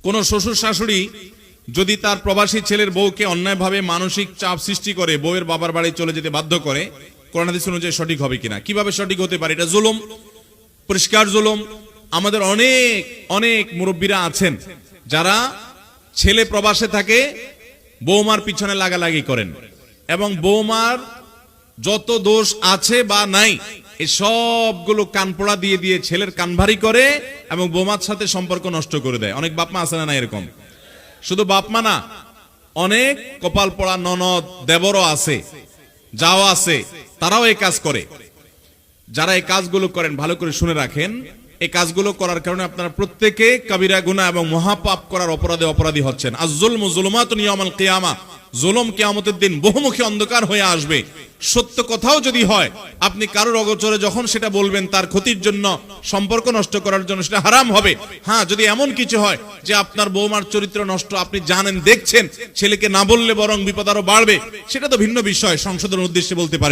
কোন শ্বশুর শাশুড়ি যদি তার প্রবাসী ছেলের বউকে অন্যায়ভাবে মানসিক চাপ সৃষ্টি করে বউয়ের বাবার বাড়ি চলে যেতে বাধ্য করে, কোরআন হাদিস অনুযায়ী সঠিক হবে কিনা, কিভাবে সঠিক হতে পারে? এটা জুলুম, পরিষ্কার জুলুম। আমাদের অনেক অনেক মুরব্বীরা আছেন যারা ছেলে প্রবাসে থাকে, বৌমার পিছনে লাগালাগি করেন এবং বৌমার যত দোষ আছে বা নাই এই সবগুলো কানপোড়া দিয়ে দিয়ে ছেলের কান ভারী করে এবং বৌমার সাথে সম্পর্ক নষ্ট করে দেয়। অনেক বাপমা আছে না এরকম? শুধু বাপমা না, অনেক কপাল পড়া ননদ দেবরও আছে, যাও আছে, তারাও এই কাজ করে। যারা এই কাজগুলো করেন ভালো করে শুনে রাখেন, এই কাজগুলো করার কারণে আপনারা প্রত্যেকে কবিরা গুনাহ এবং মহাপাপ করার অপরাধে অপরাধী হচ্ছেন। আয-যুলমু যুলুমাতুন ইয়াওমাল কিয়ামা, জুলুম কিয়ামতের দিন বহুমুখী অন্ধকার হয়ে আসবে। সত্য কথাও যদি হয়, আপনি কারোর অগোচরে যখন সেটা বলবেন তার ক্ষতির জন্য, সম্পর্ক নষ্ট করার জন্য, সেটা হারাম হবে। হ্যাঁ, যদি এমন কিছু হয় যে আপনার বৌমার চরিত্র নষ্ট, আপনি জানেন, দেখছেন, ছেলেকে না বললে বরং বিপদ আরো বাড়বে, সেটা তো ভিন্ন বিষয়, সংশোধনের উদ্দেশ্যে বলতে পারেন।